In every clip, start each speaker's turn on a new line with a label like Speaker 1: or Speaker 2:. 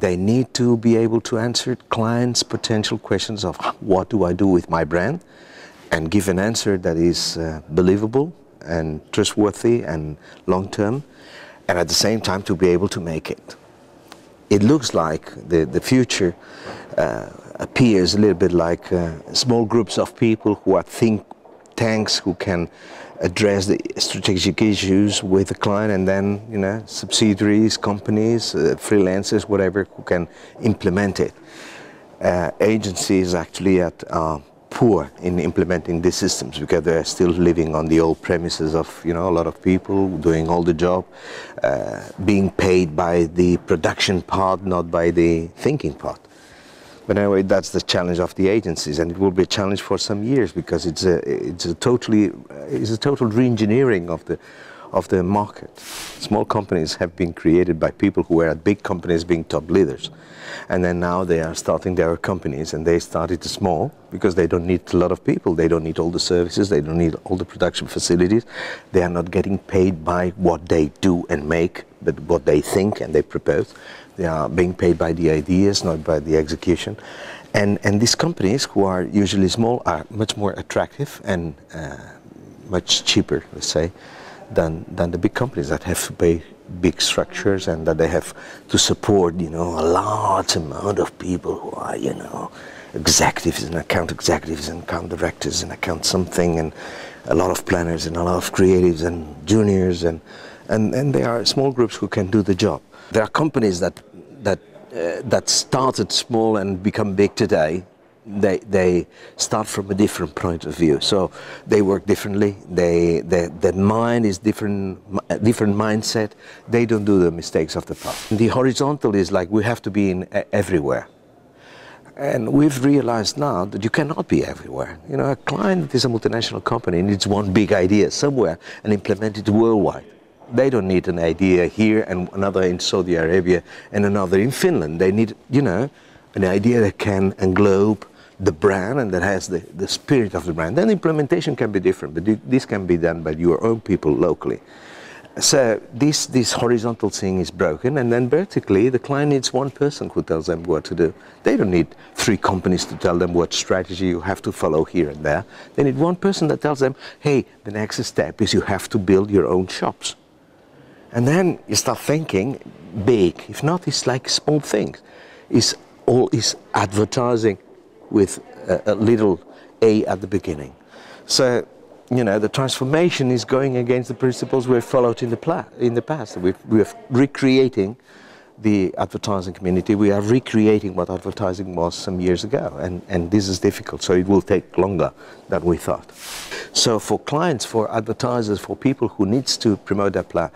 Speaker 1: They need to be able to answer clients' potential questions of what do I do with my brand, and give an answer that is believable and trustworthy and long-term, and at the same time to be able to make it. It looks like the future appears a little bit like small groups of people who are think tanks, who can address the strategic issues with the client, and then, you know, subsidiaries, companies, freelancers, whatever, who can implement it. Agencies actually are poor in implementing these systems because they're still living on the old premises of, you know, a lot of people doing all the job, being paid by the production part, not by the thinking part. But anyway, that's the challenge of the agencies, and it will be a challenge for some years because it's a total re-engineering of the market. Small companies have been created by people who were at big companies being top leaders, and then now they are starting their companies, and they started small because they don't need a lot of people, they don't need all the services, they don't need all the production facilities, they are not getting paid by what they do and make, but what they think and they propose. They are being paid by the ideas, not by the execution. And these companies, who are usually small, are much more attractive and much cheaper, let's say, than the big companies that have to pay big structures and that they have to support, you know, a large amount of people who are, you know, executives and account directors and account something, and a lot of planners and a lot of creatives and juniors, and there are small groups who can do the job. There are companies that started small and become big today. They start from a different point of view, so they work differently. Their mind is different mindset. They don't do the mistakes of the past. The horizontal is like we have to be in everywhere, and we've realized now that you cannot be everywhere. You know, a client that is a multinational company needs one big idea somewhere and implement it worldwide. They don't need an idea here and another in Saudi Arabia and another in Finland. They need, you know, an idea that can englobe the brand and that has the spirit of the brand. Then implementation can be different, but this can be done by your own people locally. So this horizontal thing is broken, and then vertically the client needs one person who tells them what to do. They don't need 3 companies to tell them what strategy you have to follow here and there. They need one person that tells them, hey, the next step is you have to build your own shops. And then you start thinking big. If not, it's like small things. It's advertising with a little a at the beginning. So, you know, the transformation is going against the principles we've followed in the past. We're recreating the advertising community. We are recreating what advertising was some years ago, and this is difficult, so it will take longer than we thought. So for clients, for advertisers, for people who needs to promote their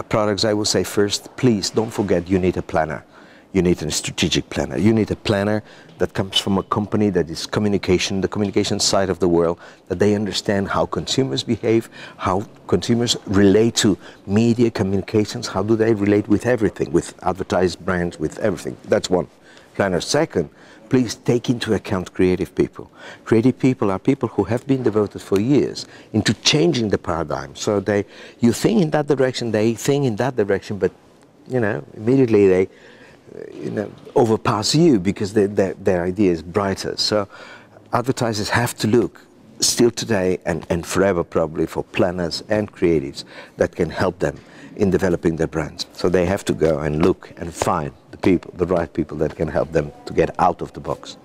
Speaker 1: products, I will say first, please don't forget you need a planner. You need a strategic planner. You need a planner that comes from a company that is the communication side of the world, that they understand how consumers behave, how consumers relate to media communications, how do they relate with everything, with advertised brands, with everything. That's one planner. Second, please take into account creative people. Creative people are people who have been devoted for years into changing the paradigm. So you think in that direction, they think in that direction, but, you know, immediately they, you know, overpass you because their idea is brighter. So advertisers have to look still today and forever probably for planners and creatives that can help them in developing their brands. So they have to go and look and find the right people that can help them to get out of the box.